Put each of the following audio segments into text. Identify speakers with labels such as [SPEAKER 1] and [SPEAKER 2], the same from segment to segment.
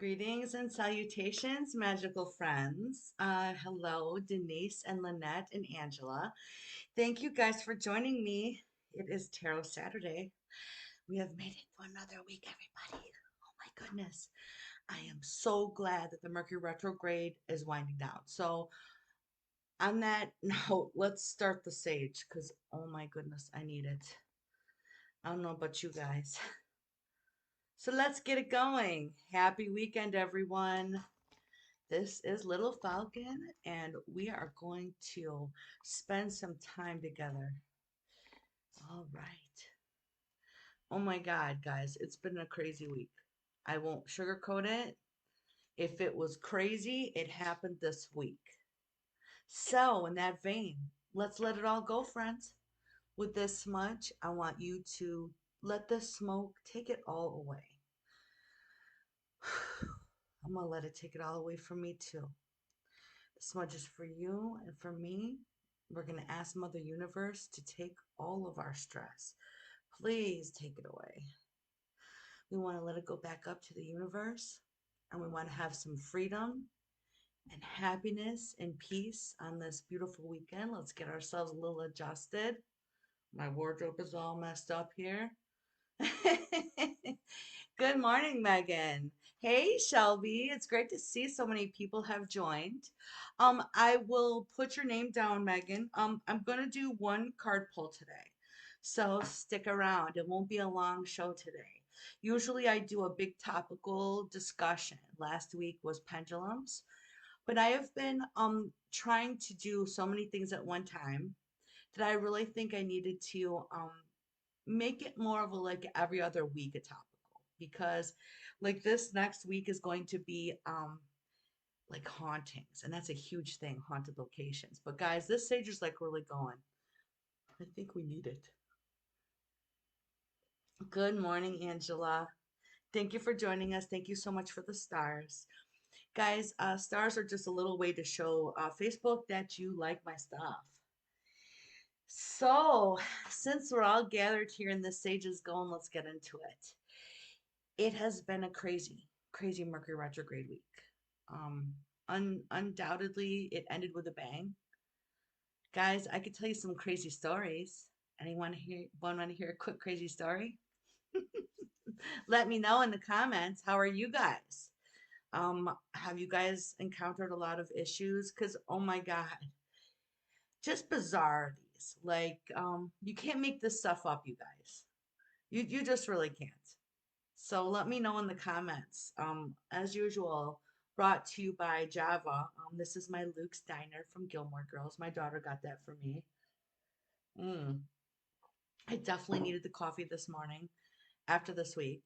[SPEAKER 1] Greetings and salutations, magical friends. Hello, Denise and Lynette and Angela. Thank you guys for joining me. It is Tarot Saturday. We have made it through another week, everybody. Oh my goodness. I am so glad that the Mercury retrograde is winding down. So, on that note, let's start the sage because, oh my goodness, I need it. I don't know about you guys. So, let's get it going. Happy weekend, everyone. This is Little Falcon, and we are going to spend some time together. All right. Oh my God, guys, it's been a crazy week. I won't sugarcoat it. If it was crazy, it happened this week. So, in that vein, let's let it all go, friends. With this smudge, I want you to let the smoke take it all away. I'm gonna let it take it all away from me, too. The smudge is for you and for me. We're going to ask Mother Universe to take all of our stress. Please take it away. We want to let it go back up to the universe, and we want to have some freedom and happiness and peace on this beautiful weekend. Let's get ourselves a little adjusted. My wardrobe is all messed up here. Good morning, Megan. Hey, Shelby. It's great to see so many people have joined. I will put your name down, Megan. I'm going to do one card pull today. So stick around. It won't be a long show today. Usually I do a big topical discussion. Last week was pendulums, but I have been trying to do so many things at one time that I really think I needed to make it more of a like every other week a topical because like this next week is going to be like hauntings, and that's a huge thing, haunted locations. But guys, this sage is like really going. I think we need it. Good morning, Angela. Thank you for joining us. Thank you so much for the stars. Guys, stars are just a little way to show Facebook that you like my stuff. So, since we're all gathered here and the sage is going, let's get into it. It has been a crazy Mercury retrograde week. Um, Undoubtedly, it ended with a bang. Guys, I could tell you some crazy stories. Anyone here want to hear a quick crazy story? Let me know in the comments. How are you guys? Have you guys encountered a lot of issues? Because oh my God, just bizarrities. Like, you can't make this stuff up, you guys. You just really can't. So let me know in the comments. As usual, brought to you by Java. This is my Luke's Diner from Gilmore Girls. My daughter got that for me. Mm. I definitely needed the coffee this morning after this week.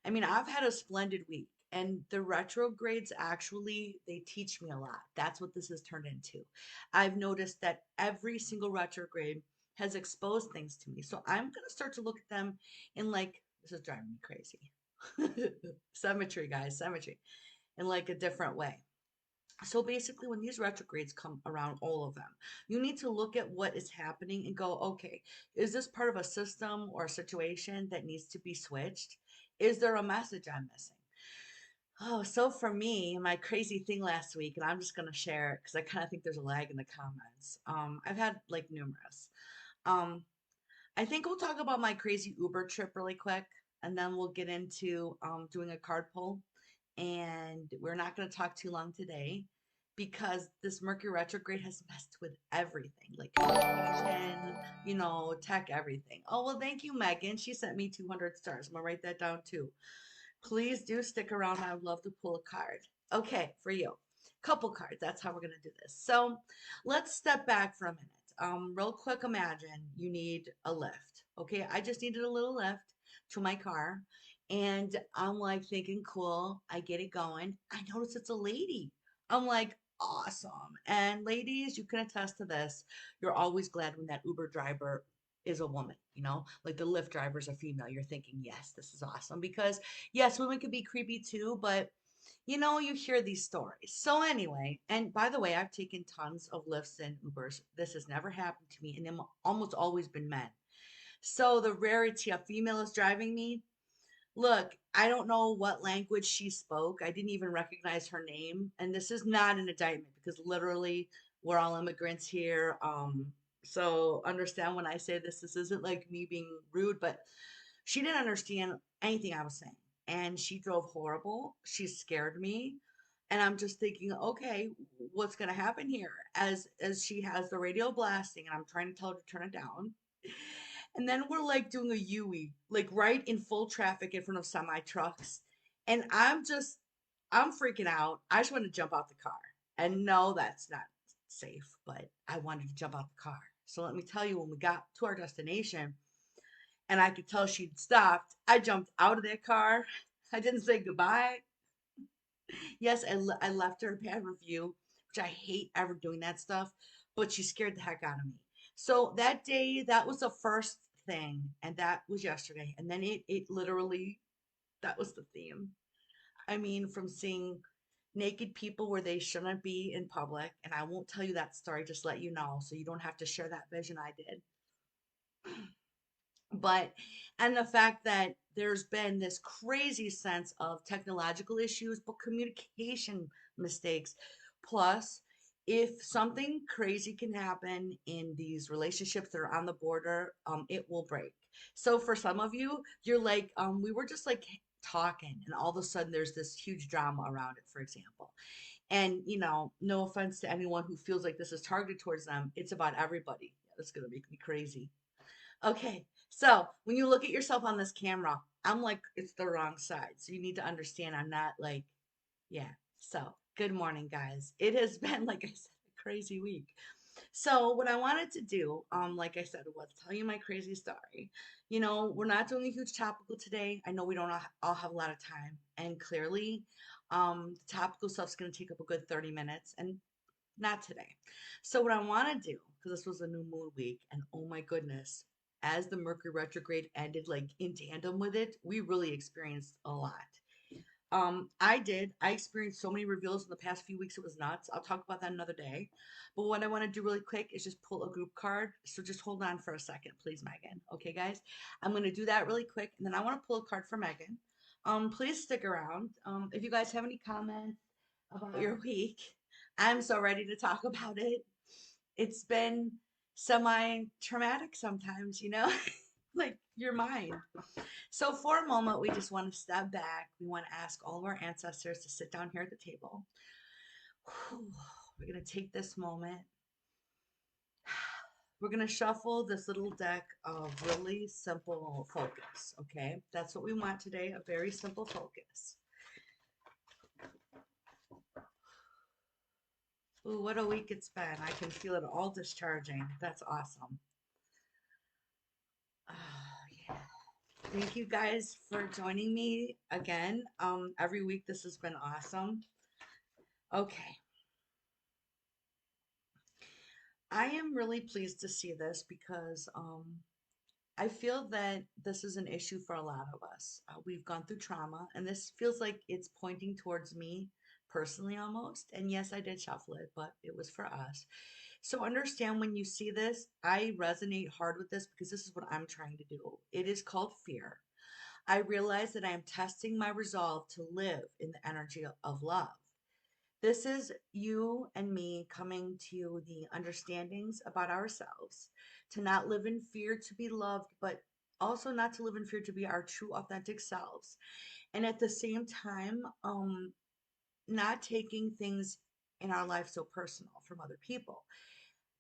[SPEAKER 1] I mean, I've had a splendid week, and the retrogrades actually they teach me a lot. That's what this has turned into. I've noticed that every single retrograde has exposed things to me. So I'm gonna start to look at them in like this is driving me crazy. Symmetry, guys, symmetry in like a different way. So basically, when these retrogrades come around, all of them, you need to look at what is happening and go, okay, is this part of a system or a situation that needs to be switched? Is there a message I'm missing? Oh, so for me, my crazy thing last week, and I'm just going to share it because I kind of think there's a lag in the comments. I've had like numerous. Um, I think we'll talk about my crazy Uber trip really quick, and then we'll get into doing a card pull. And we're not going to talk too long today because this Mercury retrograde has messed with everything, like communication, tech, everything. Oh, well, thank you, Megan. She sent me 200 stars. I'm going to write that down too. Please do stick around. I would love to pull a card. Okay, for you. Couple cards. That's how we're going to do this. So let's step back for a minute. Real quick, imagine you need a lift. Okay, I just needed a little lift to my car. And I'm like thinking, cool, I get it going. I notice it's a lady. I'm like, awesome. And ladies, you can attest to this. You're always glad when that Uber driver is a woman, like the Lyft driver is a female. You're thinking, yes, this is awesome because yes, women can be creepy too, but you hear these stories. So anyway, and by the way, I've taken tons of Lyfts and Ubers. This has never happened to me, and them almost always been men. So the rarity a female is driving me, Look, I don't know what language she spoke. I didn't even recognize her name. And this is not an indictment because literally we're all immigrants here. So understand when I say this, this isn't like me being rude, but she didn't understand anything I was saying. And she drove horrible. She scared me. And I'm just thinking, okay, what's gonna happen here? As she has the radio blasting and I'm trying to tell her to turn it down. And then we're like doing a U-E, like right in full traffic in front of semi trucks. And I'm freaking out. I just want to jump out the car. And no, that's not safe, but I wanted to jump out the car. So let me tell you, when we got to our destination and I could tell she'd stopped, I jumped out of that car. I didn't say goodbye. Yes, I left her a bad review, which I hate ever doing that stuff, but she scared the heck out of me. So that day, that was the first thing, and that was yesterday. And then it literally, that was the theme. I mean, from seeing naked people where they shouldn't be in public, and I won't tell you that story, just let you know, so you don't have to share that vision I did. But and the fact that there's been this crazy sense of technological issues but communication mistakes, plus if something crazy can happen in these relationships that are on the border, it will break. So for some of you, you're like, we were just like talking and all of a sudden there's this huge drama around it, for example. And no offense to anyone who feels like this is targeted towards them, it's about everybody. That's gonna make me crazy. Okay, so when you look at yourself on this camera, I'm like, it's the wrong side. So you need to understand I'm not like, yeah. So good morning, guys. It has been, like I said, a crazy week. So what I wanted to do, like I said, was tell you my crazy story. We're not doing a huge topical today. I know we don't all have a lot of time, and clearly, the topical stuff's going to take up a good 30 minutes, and not today. So what I want to do, because this was a new moon week, and oh my goodness, as the Mercury retrograde ended, like in tandem with it, we really experienced a lot. I experienced so many reveals in the past few weeks, it was nuts. I'll talk about that another day. But what I want to do really quick is just pull a group card. So just hold on for a second, please, Megan. Okay, guys? I'm going to do that really quick, and then I want to pull a card for Megan. Please stick around. If you guys have any comments about your week, I'm so ready to talk about it. It's been semi-traumatic sometimes, like your mind. So for a moment, we just want to step back. We want to ask all of our ancestors to sit down here at the table. Whew. We're going to take this moment. We're going to shuffle this little deck of really simple focus, okay? That's what we want today, a very simple focus. Ooh, what a week it's been. I can feel it all discharging. That's awesome. Oh, yeah. Thank you guys for joining me again. Every week this has been awesome. Okay. I am really pleased to see this because I feel that this is an issue for a lot of us. We've gone through trauma, and this feels like it's pointing towards me personally almost. And yes, I did shuffle it, but it was for us. So understand when you see this, I resonate hard with this because this is what I'm trying to do. It is called fear. I realize that I am testing my resolve to live in the energy of love. This is you and me coming to the understandings about ourselves, to not live in fear to be loved, but also not to live in fear to be our true authentic selves. And at the same time, not taking things in our life so personal from other people.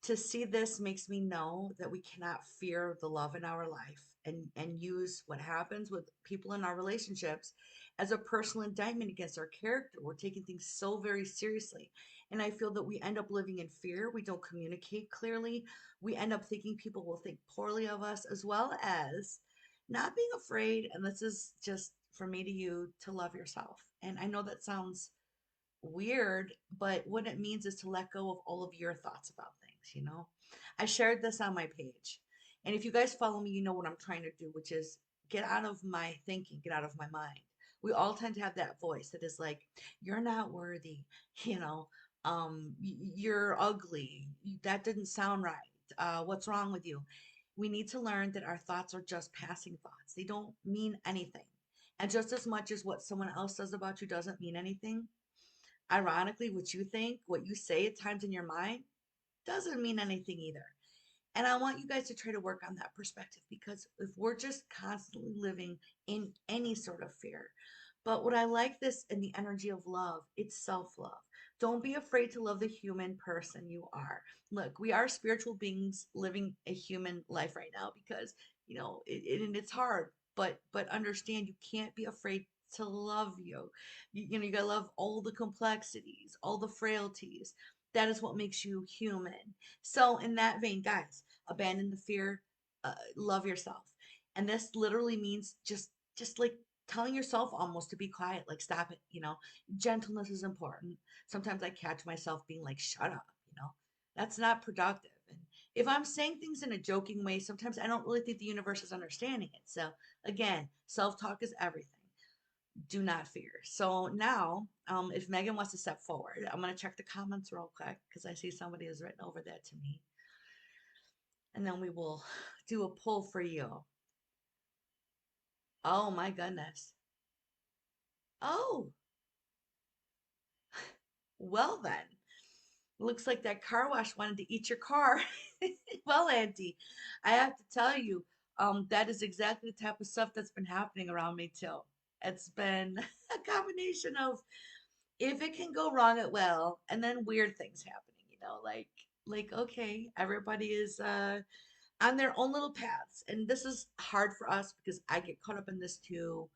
[SPEAKER 1] To see this makes me know that we cannot fear the love in our life and use what happens with people in our relationships as a personal indictment against our character. We're taking things so very seriously. And I feel that we end up living in fear. We don't communicate clearly. We end up thinking people will think poorly of us, as well as not being afraid. And this is just for me to you to love yourself. And I know that sounds weird, but what it means is to let go of all of your thoughts about things. I shared this on my page. And if you guys follow me, you know what I'm trying to do, which is get out of my thinking, get out of my mind. We all tend to have that voice that is like, you're not worthy, you know, you're ugly, that didn't sound right. What's wrong with you? We need to learn that our thoughts are just passing thoughts. They don't mean anything. And just as much as what someone else says about you doesn't mean anything, ironically, what you think, what you say at times in your mind, doesn't mean anything either. And I want you guys to try to work on that perspective, because if we're just constantly living in any sort of fear, but what I like this in the energy of love, it's self love. Don't be afraid to love the human person you are. Look, we are spiritual beings living a human life right now because, and it's hard, but understand you can't be afraid to love you. You gotta love all the complexities, all the frailties. That is what makes you human. So, in that vein, guys, abandon the fear, love yourself. And this literally means just like telling yourself almost to be quiet, like stop it. Gentleness is important. Sometimes I catch myself being like, shut up. That's not productive. And if I'm saying things in a joking way, sometimes I don't really think the universe is understanding it. So again, self-talk is everything. Do not fear. So now, if Megan wants to step forward, I'm going to check the comments real quick because I see somebody has written over that to me. And then we will do a poll for you. Oh my goodness. Oh, well then. Looks like that car wash wanted to eat your car. Well, Auntie, I have to tell you, that is exactly the type of stuff that's been happening around me too. It's been a combination of if it can go wrong, it will, and then weird things happening, like okay, everybody is on their own little paths. And this is hard for us because I get caught up in this too,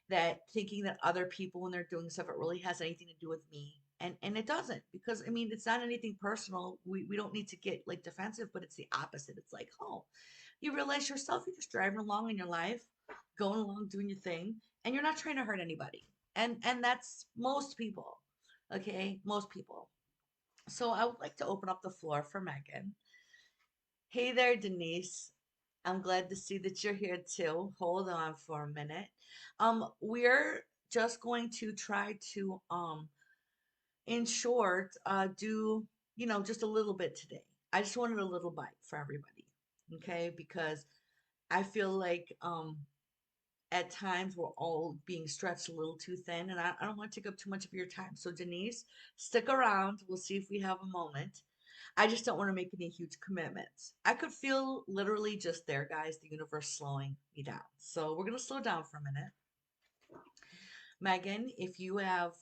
[SPEAKER 1] that thinking that other people when they're doing stuff, it really has anything to do with me. And it doesn't, because I mean it's not anything personal. We don't need to get like defensive, but it's the opposite. It's like, oh, you realize yourself, you're just driving along in your life, going along doing your thing, and you're not trying to hurt anybody. And that's most people. Okay, most people. So I would like to open up the floor for Megan. Hey there, Denise. I'm glad to see that you're here too. Hold on for a minute. We're just going to try to, in short, do, just a little bit today. I just wanted a little bite for everybody, okay? Because I feel like, at times we're all being stretched a little too thin, and I don't want to take up too much of your time. So, Denise, stick around. We'll see if we have a moment. I just don't want to make any huge commitments. I could feel literally just there, guys, the universe slowing me down. So we're going to slow down for a minute. Megan, if you have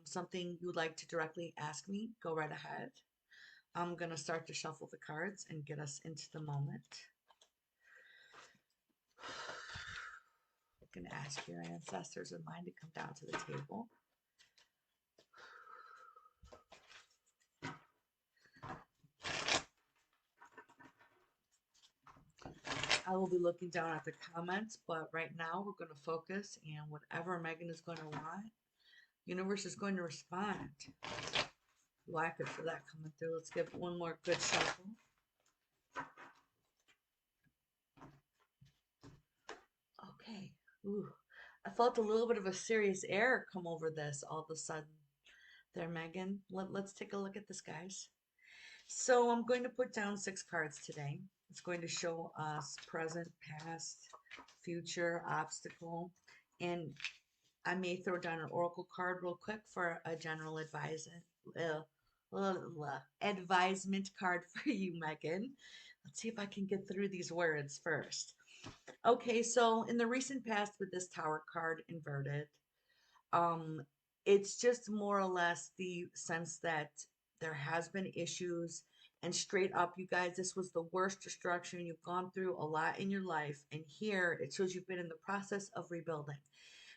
[SPEAKER 1] something you would like to directly ask me, go right ahead. I'm going to start to shuffle the cards and get us into the moment. I'm going to ask your ancestors of mine to come down to the table. I will be looking down at the comments, but right now we're going to focus, and whatever Megan is going to want, universe is going to respond. Like it for that coming through. Let's give it one more good shuffle. Okay. Ooh. I felt a little bit of a serious air come over this all of a sudden there, Megan. Let's take a look at this, guys. So I'm going to put down 6 cards today. It's going to show us present, past, future, obstacle, and I may throw down an oracle card real quick for a general advisement card for you, Megan. Let's see if I can get through these words first. Okay, so in the recent past with this Tower card inverted, um, it's just more or less the sense that there has been issues, and straight up, you guys, this was the worst destruction. You've gone through a lot in your life, and here it shows you've been in the process of rebuilding.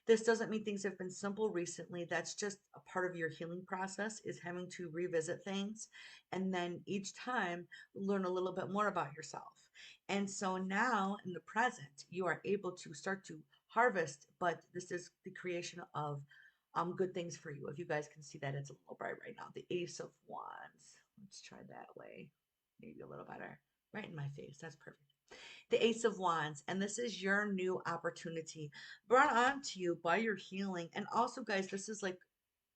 [SPEAKER 1] This doesn't mean things have been simple recently. That's just a part of your healing process, is having to revisit things and then each time learn a little bit more about yourself. And so now in the present, you are able to start to harvest, but this is the creation of good things for you. If you guys can see that, it's a little bright right now. The Ace of Wands. Let's try that way. Maybe a little better. Right in my face. That's perfect. The Ace of Wands, and this is your new opportunity brought on to you by your healing. And also, guys, this is like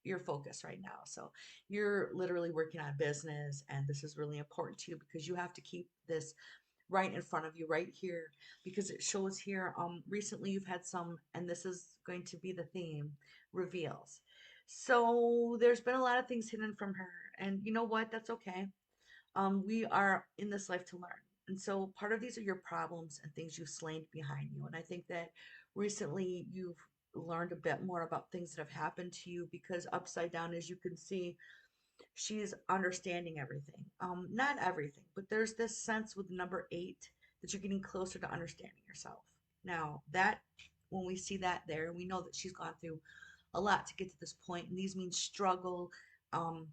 [SPEAKER 1] your focus right now. So you're literally working on business, and this is really important to you because you have to keep this right in front of you, right here, because it shows here. Recently you've had some, and this is going to be the theme, reveals. So there's been a lot of things hidden from her, and you know what? That's okay. We are in this life to learn. And so part of these are your problems and things you've slain behind you. And I think that recently you've learned a bit more about things that have happened to you because upside down, as you can see, she's understanding everything. Not everything, but there's this sense with number 8 that you're getting closer to understanding yourself. Now, that when we see that there, we know that she's gone through a lot to get to this point, and these mean struggle. Um,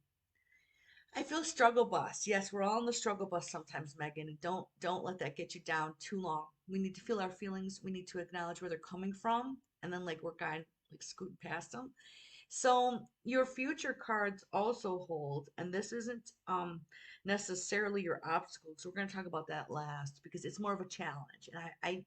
[SPEAKER 1] I feel struggle bus. Yes, we're all on the struggle bus sometimes, Megan, and don't let that get you down too long. We need to feel our feelings. We need to acknowledge where they're coming from, and then like work on like scooting past them. So your future cards also hold, and this isn't necessarily your obstacles. So we're going to talk about that last because it's more of a challenge, and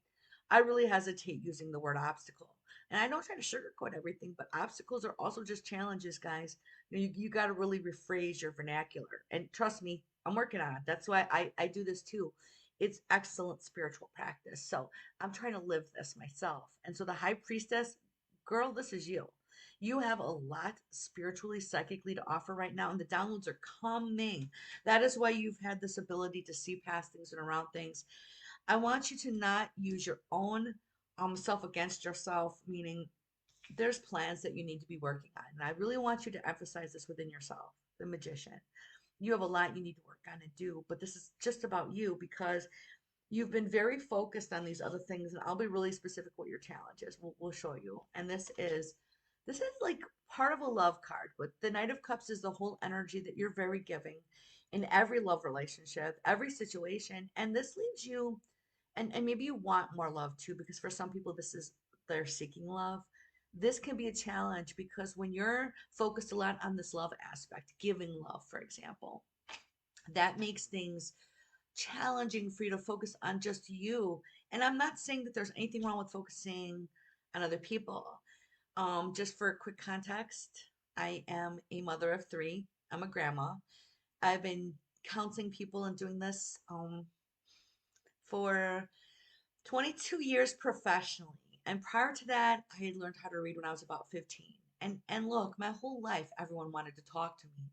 [SPEAKER 1] I really hesitate using the word obstacle. And I don't try to sugarcoat everything, but obstacles are also just challenges, guys. You got to really rephrase your vernacular. And trust me, I'm working on it. That's why I do this too. It's excellent spiritual practice. So I'm trying to live this myself. And so the high priestess, girl, this is you. You have a lot spiritually, psychically to offer right now, and the downloads are coming. That is why you've had this ability to see past things and around things. I want you to not use your own self against yourself, meaning there's plans that you need to be working on. And I really want you to emphasize this within yourself, the magician. You have a lot you need to work on and do, but this is just about you because you've been very focused on these other things. And I'll be really specific what your challenge is. We'll show you. And this is like part of a love card, but the Knight of Cups is the whole energy that you're very giving in every love relationship, every situation. And this leaves you, and maybe you want more love too, because for some people, this is they're seeking love. This can be a challenge because when you're focused a lot on this love aspect, giving love, for example, that makes things challenging for you to focus on just you. And I'm not saying that there's anything wrong with focusing on other people. Just for quick context, I am a mother of three. I'm a grandma. I've been counseling people and doing this for 22 years professionally. And prior to that, I had learned how to read when I was about 15. And look, my whole life everyone wanted to talk to me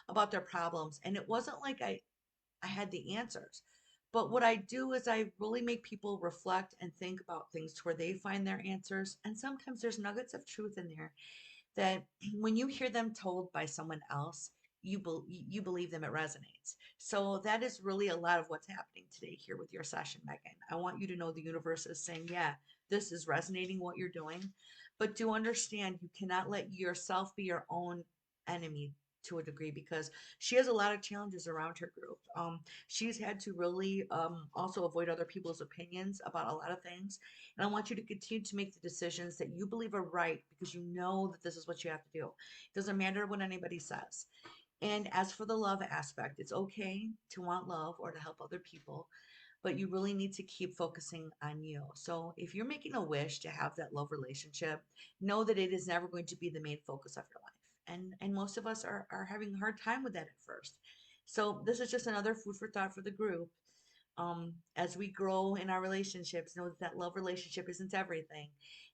[SPEAKER 1] about their problems, and it wasn't like I had the answers. But what I do is I really make people reflect and think about things to where they find their answers. And sometimes there's nuggets of truth in there that when you hear them told by someone else, you believe them, it resonates. So that is really a lot of what's happening today here with your session, Megan. I want you to know the universe is saying, yeah, this is resonating what you're doing, but do understand you cannot let yourself be your own enemy to a degree because she has a lot of challenges around her group. She's had to really also avoid other people's opinions about a lot of things, and I want you to continue to make the decisions that you believe are right because you know that this is what you have to do. It doesn't matter what anybody says. And as for the love aspect, it's okay to want love or to help other people, but you really need to keep focusing on you. So if you're making a wish to have that love relationship, know that it is never going to be the main focus of your life. And most of us are having a hard time with that at first. So this is just another food for thought for the group. As we grow in our relationships, know that that love relationship isn't everything,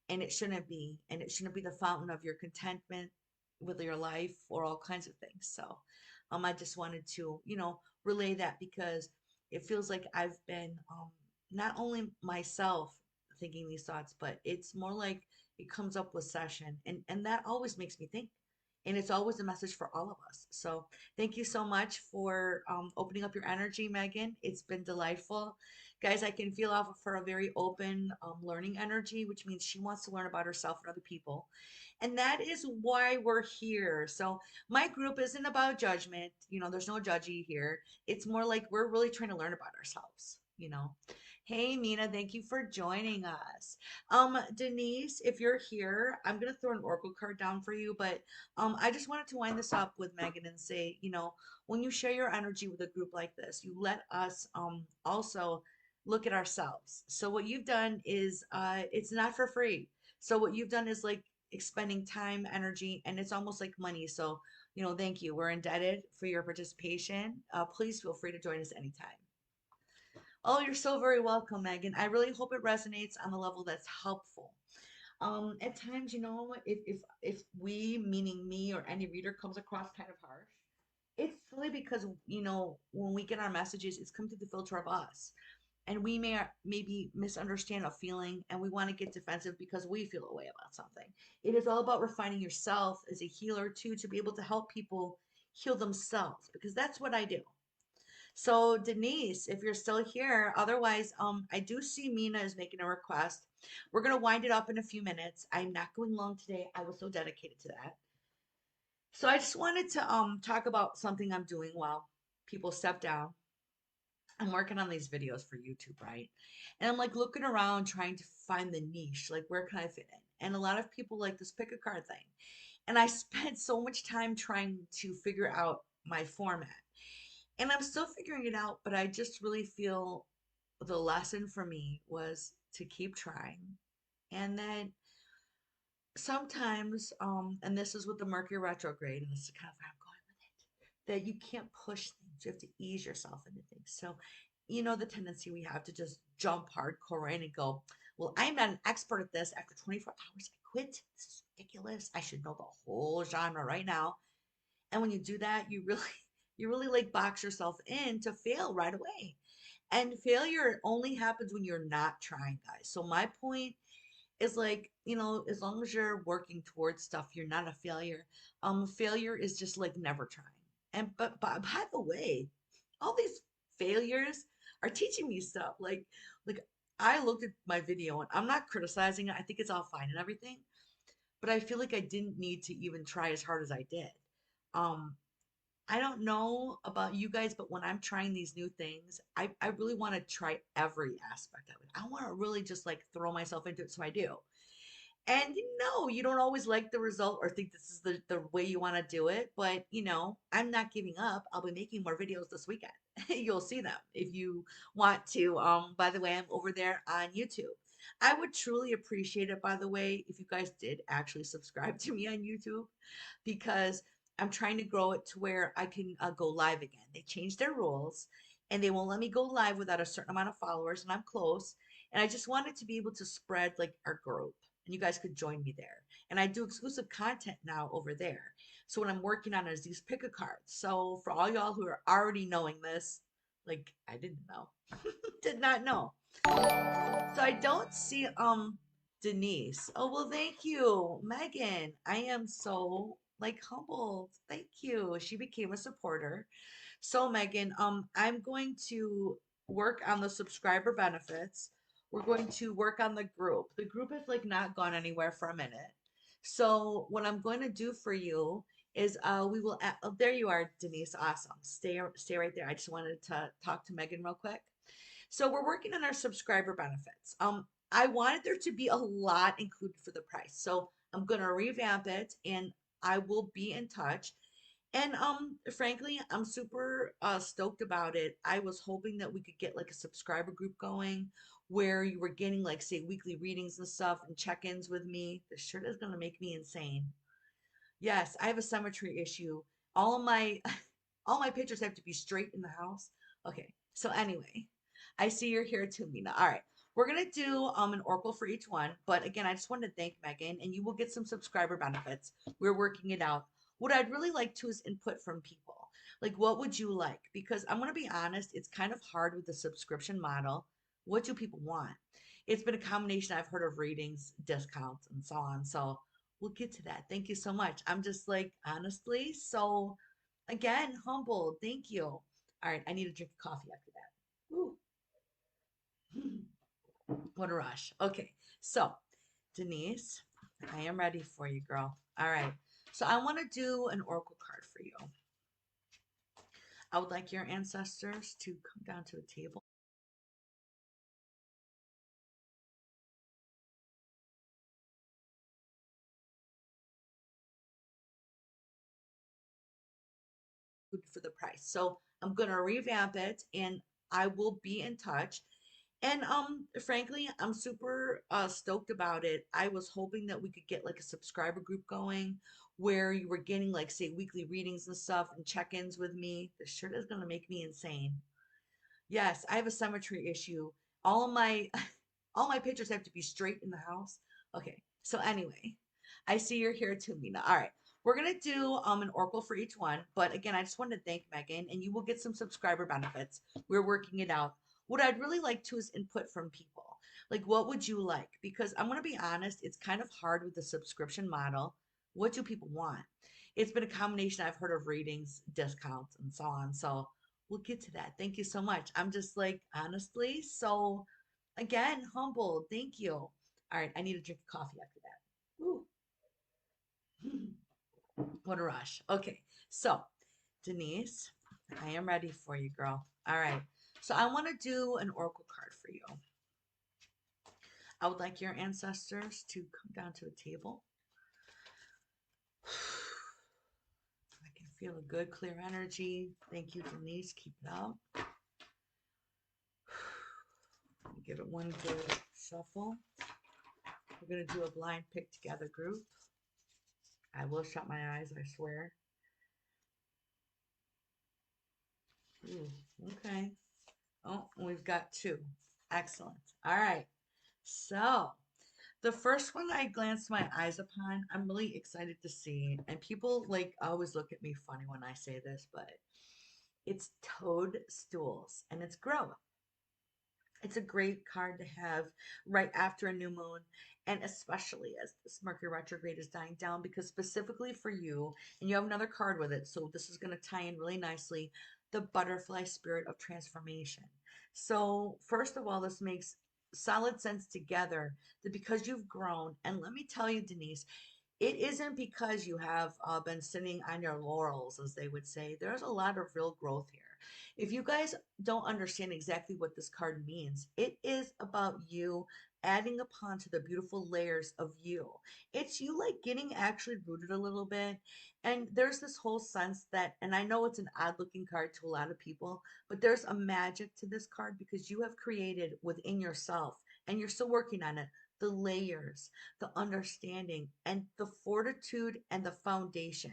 [SPEAKER 1] and it shouldn't be, and it shouldn't be the fountain of your contentment with your life or all kinds of things. So, I just wanted to, relay that because it feels like I've been not only myself thinking these thoughts, but it's more like it comes up with session, and that always makes me think, and it's always a message for all of us. So thank you so much for opening up your energy, Megan. It's been delightful. Guys, I can feel off of her a very open, learning energy, which means she wants to learn about herself and other people. And that is why we're here. So, my group isn't about judgment. There's no judgy here. It's more like we're really trying to learn about ourselves. Hey, Mina, thank you for joining us. Denise, if you're here, I'm going to throw an oracle card down for you, but I just wanted to wind this up with Megan and say, when you share your energy with a group like this, you let us also look at ourselves. So what you've done is it's not for free. So what you've done is like expending time, energy, and it's almost like money. So, thank you. We're indebted for your participation. Please feel free to join us anytime. Oh, you're so very welcome, Megan. I really hope it resonates on a level that's helpful. At times, if we, meaning me or any reader, comes across kind of harsh, it's solely because, when we get our messages, it's come through the filter of us. And we maybe misunderstand a feeling and we want to get defensive because we feel a way about something. It is all about refining yourself as a healer too, to be able to help people heal themselves, because that's what I do. So Denise, if you're still here, otherwise, I do see Mina is making a request. We're gonna wind it up in a few minutes. I'm not going long today. I was so dedicated to that. So I just wanted to talk about something I'm doing while people step down. I'm working on these videos for YouTube, right? And I'm like looking around trying to find the niche, like where can I fit in? And a lot of people like this pick a card thing. And I spent so much time trying to figure out my format. And I'm still figuring it out, but I just really feel the lesson for me was to keep trying. And then sometimes, and this is with the Mercury retrograde, and this is kind of where I'm going with it, that you can't push things. You have to ease yourself into things. So, the tendency we have to just jump hardcore in and go, well, I'm not an expert at this. After 24 hours, I quit. This is ridiculous. I should know the whole genre right now. And when you do that, you really, you really like box yourself in to fail right away. And failure only happens when you're not trying, guys. So my point is like, as long as you're working towards stuff, you're not a failure. Failure is just like never trying. And but by the way, all these failures are teaching me stuff. Like I looked at my video and I'm not criticizing it. I think it's all fine and everything, but I feel like I didn't need to even try as hard as I did. Um, I don't know about you guys, but when I'm trying these new things, I really want to try every aspect of it. I want to really just like throw myself into it. So I do. And you don't always like the result or think this is the way you want to do it, but I'm not giving up. I'll be making more videos this weekend. You'll see them if you want to. By the way, I'm over there on YouTube. I would truly appreciate it, by the way, if you guys did actually subscribe to me on YouTube, because I'm trying to grow it to where I can go live again. They changed their rules and they won't let me go live without a certain amount of followers, and I'm close. And I just wanted to be able to spread like our group, and you guys could join me there. And I do exclusive content now over there. So what I'm working on is these pick a cards. So for all y'all who are already knowing this, like I didn't know, did not know. So I don't see Denise. Oh well, thank you, Megan. I am so like humbled. Thank you. She became a supporter. So Megan, I'm going to work on the subscriber benefits. We're going to work on the group. The group has like not gone anywhere for a minute. So what I'm going to do for you is we will oh, there you are, Denise. Awesome. Stay right there. I just wanted to talk to Megan real quick. So we're working on our subscriber benefits. I wanted there to be a lot included for the price. So I'm gonna revamp it and I will be in touch. And frankly, I'm super stoked about it. I was hoping that we could get like a subscriber group going where you were getting like say weekly readings and stuff and check-ins with me. This shirt is gonna make me insane. Yes, I have a symmetry issue. All of my all my pictures have to be straight in the house. Okay. So anyway, I see you're here too, Mina. All right. We're gonna do an oracle for each one, but again, I just wanted to thank Megan, and you will get some subscriber benefits. We're working it out. What I'd really like to is input from people. Like, what would you like? Because I'm gonna be honest, it's kind of hard with the subscription model. What do people want? It's been a combination. I've heard of readings, discounts, and so on. So we'll get to that. Thank you so much. I'm just like honestly, so again, humbled. Thank you. All right, I need to drink coffee after that. Ooh. What a rush. Okay, so Denise, I am ready for you, girl. All right, so I want to do an oracle card for you. I would like your ancestors to come down to a table. For the price. So I'm gonna revamp it and I will be in touch. And frankly, I'm super stoked about it. I was hoping that we could get like a subscriber group going where you were getting like say weekly readings and stuff and check-ins with me. This shirt is gonna make me insane. Yes, I have a symmetry issue. All of my all my pictures have to be straight in the house. Okay. So anyway, I see you're here too, Mina. All right. We're gonna do an oracle for each one, but again, I just wanted to thank Megan, and you will get some subscriber benefits. We're working it out. What I'd really like to is input from people. Like, what would you like? Because I'm gonna be honest, it's kind of hard with the subscription model. What do people want? It's been a combination. I've heard of readings, discounts, and so on. So we'll get to that. Thank you so much. I'm just like, honestly, so again, humbled. Thank you. All right, I need a drink of coffee after that. Ooh, what a rush. Okay, so Denise, I am ready for you, girl. All right, so I want to do an oracle card for you. I would like your ancestors to come down to the table. I can feel a good, clear energy. Thank you, Denise. Keep it up. Give it one good shuffle. We're going to do a blind pick together group. I will shut my eyes, I swear. Ooh, okay. Oh, we've got two. Excellent. All right. So, the first one I glanced my eyes upon, I'm really excited to see. And people like always look at me funny when I say this, but it's toadstools and it's growth. It's a great card to have right after a new moon, and especially as this Mercury retrograde is dying down, because specifically for you, and you have another card with it, so this is going to tie in really nicely, the butterfly spirit of transformation. So, first of all, this makes solid sense together that because you've grown, and let me tell you, Denise, it isn't because you have been sitting on your laurels, as they would say. There's a lot of real growth here. If you guys don't understand exactly what this card means, it is about you adding upon to the beautiful layers of you. It's you like getting actually rooted a little bit. And there's this whole sense that, and I know it's an odd looking card to a lot of people, but there's a magic to this card because you have created within yourself, and you're still working on it, the layers, the understanding, and the fortitude and the foundation.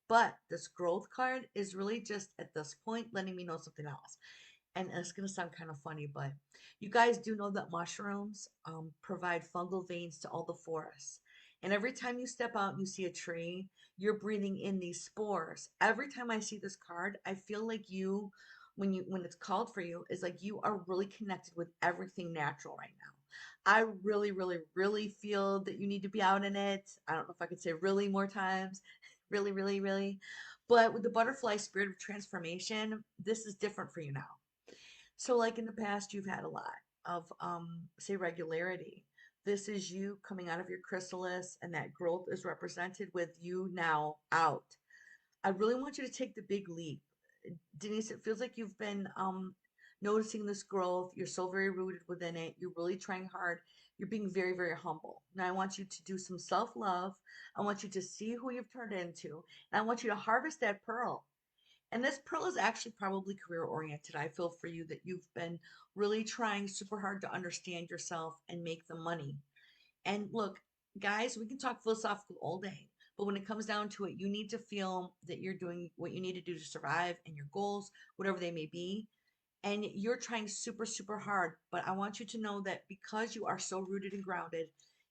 [SPEAKER 1] But this growth card is really just at this point letting me know something else. And it's going to sound kind of funny, but you guys do know that mushrooms provide fungal veins to all the forests. And every time you step out and you see a tree, you're breathing in these spores. Every time I see this card, I feel like when it's called for you, is like you are really connected with everything natural right now. I really, really, really feel that you need to be out in it. I don't know if I could say really more times. Really, really, really. But with the butterfly spirit of transformation, this is different for you now. So, like in the past, you've had a lot of, say, regularity. This is you coming out of your chrysalis, and that growth is represented with you now out. I really want you to take the big leap. Denise, it feels like you've been noticing this growth. You're so very rooted within it. You're really trying hard. You're being very, very humble. Now, I want you to do some self love. I want you to see who you've turned into. And I want you to harvest that pearl. And this pearl is actually probably career oriented. I feel for you that you've been really trying super hard to understand yourself and make the money. And look, guys, we can talk philosophical all day, but when it comes down to it, you need to feel that you're doing what you need to do to survive and your goals, whatever they may be. And you're trying super, super hard. But I want you to know that because you are so rooted and grounded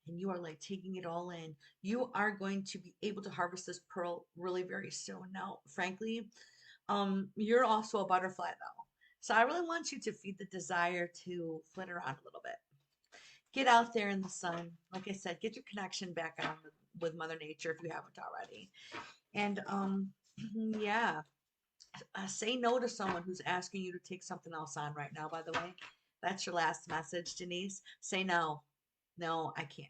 [SPEAKER 1] and you are like taking it all in, you are going to be able to harvest this pearl really very soon. Now, frankly, you're also a butterfly though. So I really want you to feed the desire to flit around a little bit. Get out there in the sun. Like I said, get your connection back on with Mother Nature if you haven't already. And yeah, say no to someone who's asking you to take something else on right now, by the way. That's your last message, Denise. Say no. No, I can't.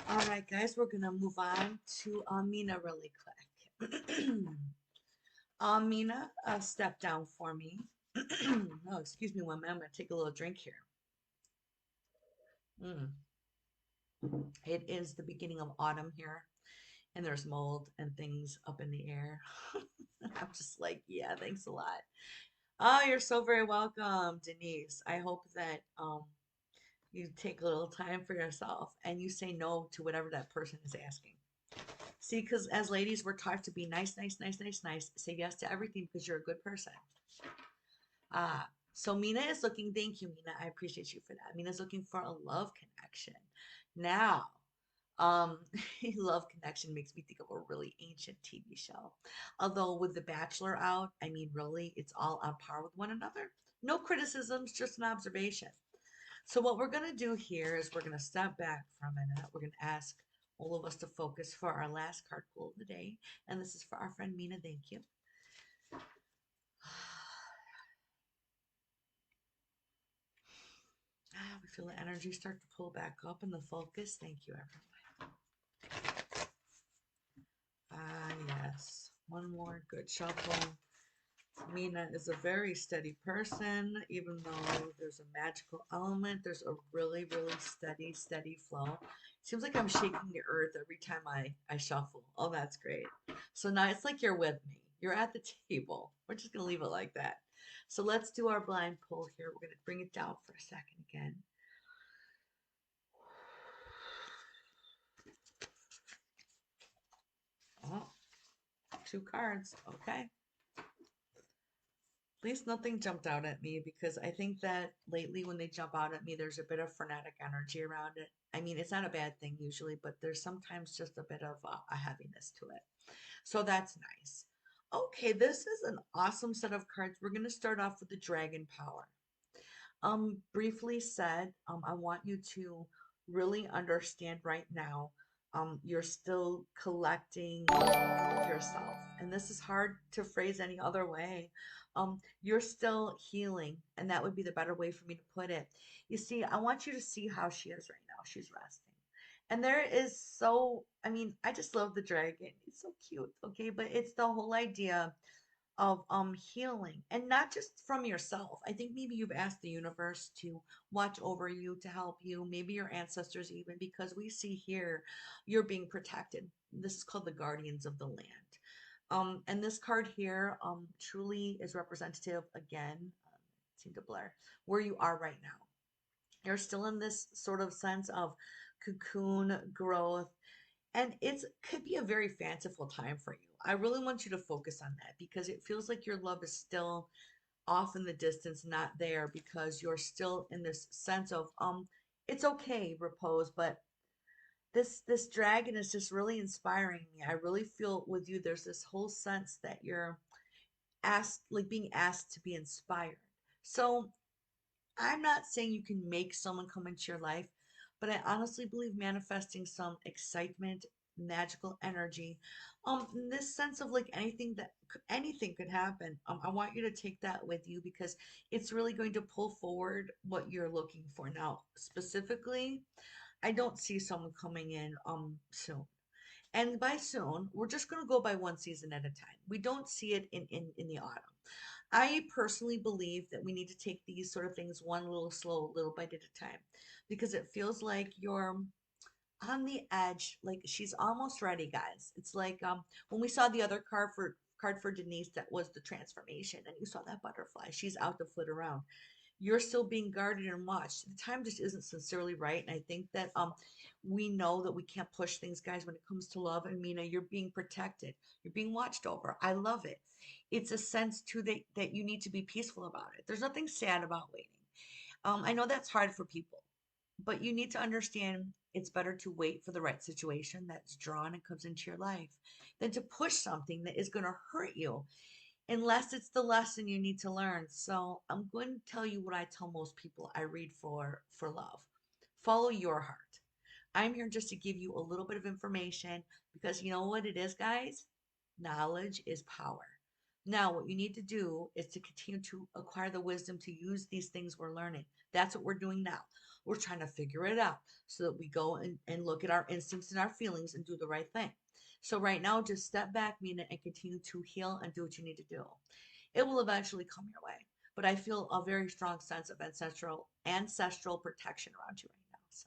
[SPEAKER 1] All right, guys, we're going to move on to Amina really quick. Amina, step down for me. Oh, excuse me one minute. I'm going to take a little drink here. Mm. It is the beginning of autumn here, and there's mold and things up in the air. I'm just like, yeah, thanks a lot. Oh, you're so very welcome, Denise. I hope that you take a little time for yourself and you say no to whatever that person is asking. See, because as ladies, we're taught to be nice, nice, nice, nice, nice. Say yes to everything because you're a good person. So Mina is looking, thank you, Mina. I appreciate you for that. Mina's looking for a love connection. Now, um, love connection makes me think of a really ancient TV show. Although with The Bachelor out, I mean, really, it's all on par with one another. No criticisms, just an observation. So what we're gonna do here is we're gonna step back for a minute. We're gonna ask all of us to focus for our last card pull of the day, and this is for our friend Mina. Thank you. We feel the energy start to pull back up and the focus. Thank you, everyone. Yes. One more good shuffle. Mina is a very steady person, even though there's a magical element. There's a really, really steady flow. Seems like I'm shaking the earth every time I shuffle. Oh, that's great. So now it's like you're with me. You're at the table. We're just going to leave it like that. So let's do our blind pull here. We're going to bring it down for a second again. Oh, two cards. Okay. At least nothing jumped out at me because I think that lately when they jump out at me, there's a bit of frenetic energy around it. I mean, it's not a bad thing usually, but there's sometimes just a bit of a heaviness to it. So that's nice. Okay, this is an awesome set of cards. We're going to start off with the Dragon Power. Briefly said, I want you to really understand right now, you're still collecting yourself. And this is hard to phrase any other way. You're still healing, and that would be the better way for me to put it. You see, I want you to see how she is right now. She's resting. And there is so, I mean, I just love the dragon. It's so cute, okay? But it's the whole idea of healing, and not just from yourself. I think maybe you've asked the universe to watch over you, to help you, maybe your ancestors even, because we see here you're being protected. This is called the guardians of the land. And this card here truly is representative again, seem to blur, where you are right now. You're still in this sort of sense of cocoon growth, and it's could be a very fanciful time for you. I really want you to focus on that because it feels like your love is still off in the distance, not there, because you're still in this sense of it's okay, repose, but this dragon is just really inspiring me. I really feel with you there's this whole sense that you're asked, like being asked to be inspired. So I'm not saying you can make someone come into your life, but I honestly believe manifesting some excitement, magical energy, in this sense of like anything that anything could happen. I want you to take that with you because it's really going to pull forward what you're looking for. Now, specifically, I don't see someone coming in soon. And by soon, we're just going to go by one season at a time. We don't see it in the autumn. I personally believe that we need to take these sort of things one little slow, little bite at a time, because it feels like you're on the edge, like she's almost ready, guys. It's like when we saw the other card for Denise, that was the transformation, and you saw that butterfly. She's out to flit around. You're still being guarded and watched. The time just isn't sincerely right, and I think that we know that we can't push things, guys, when it comes to love. And Mina, you're being protected. You're being watched over. I love it. It's a sense too that you need to be peaceful about it. There's nothing sad about waiting. I know that's hard for people, but you need to understand it's better to wait for the right situation that's drawn and comes into your life than to push something that is going to hurt you unless it's the lesson you need to learn. So I'm going to tell you what I tell most people I read for love. Follow your heart. I'm here just to give you a little bit of information because you know what it is, guys? Knowledge is power. Now, what you need to do is to continue to acquire the wisdom to use these things we're learning. That's what we're doing now. We're trying to figure it out so that we go and look at our instincts and our feelings and do the right thing. So, right now, just step back, Mina, and continue to heal and do what you need to do. It will eventually come your way. But I feel a very strong sense of ancestral protection around you right now. So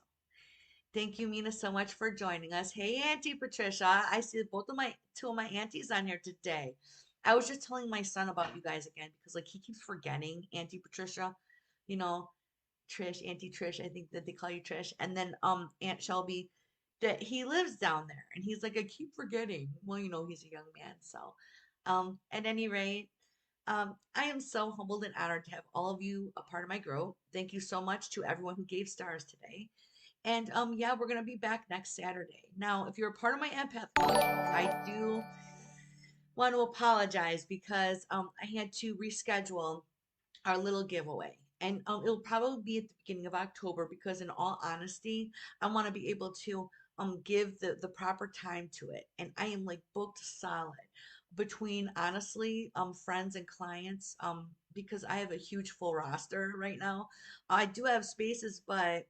[SPEAKER 1] thank you, Mina, so much for joining us. Hey, Auntie Patricia. I see two of my aunties on here today. I was just telling my son about you guys again because like he keeps forgetting Auntie Patricia, you know, Trish, Auntie Trish. I think that they call you Trish, and then Aunt Shelby. That he lives down there, and he's like, I keep forgetting. Well, he's a young man, so at any rate, I am so humbled and honored to have all of you a part of my group. Thank you so much to everyone who gave stars today. And yeah, we're gonna be back next Saturday. Now, if you're a part of my empath club, I do want to apologize because I had to reschedule our little giveaway. And it'll probably be at the beginning of October because, in all honesty, I want to be able to give the proper time to it. And I am like booked solid between, honestly, friends and clients, because I have a huge full roster right now. I do have spaces, but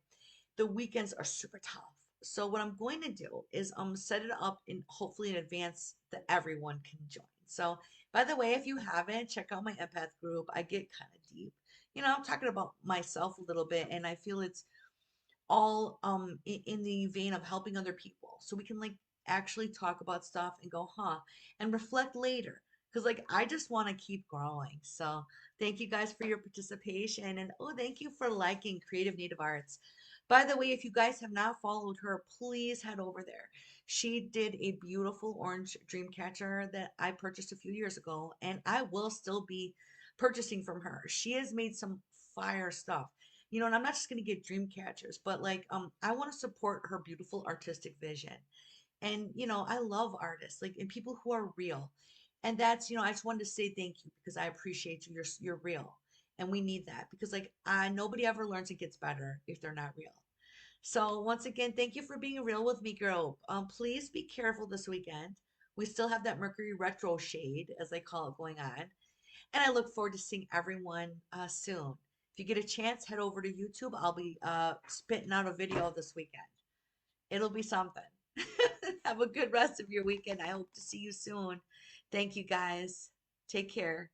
[SPEAKER 1] the weekends are super tough. So what I'm going to do is set it up in hopefully in advance that everyone can join. So by the way, if you haven't, check out my empath group. I get kind of deep. I'm talking about myself a little bit, and I feel it's all in the vein of helping other people. So we can like actually talk about stuff and go, huh, and reflect later. Because like I just want to keep growing. So thank you guys for your participation. And oh, thank you for liking Creative Native Arts. By the way, if you guys have not followed her, please head over there. She did a beautiful orange dream catcher that I purchased a few years ago, and I will still be purchasing from her. She has made some fire stuff. And I'm not just going to get dream catchers, but like I want to support her beautiful artistic vision. And I love artists, like, and people who are real. And that's, I just wanted to say thank you because I appreciate you. You're real. And we need that because like nobody ever learns and gets better if they're not real. So once again, thank you for being real with me, girl. Please be careful this weekend. We still have that Mercury retro shade, as they call it, going on. And I look forward to seeing everyone soon. If you get a chance, head over to YouTube. I'll be spitting out a video this weekend. It'll be something. Have a good rest of your weekend. I hope to see you soon. Thank you guys. Take care.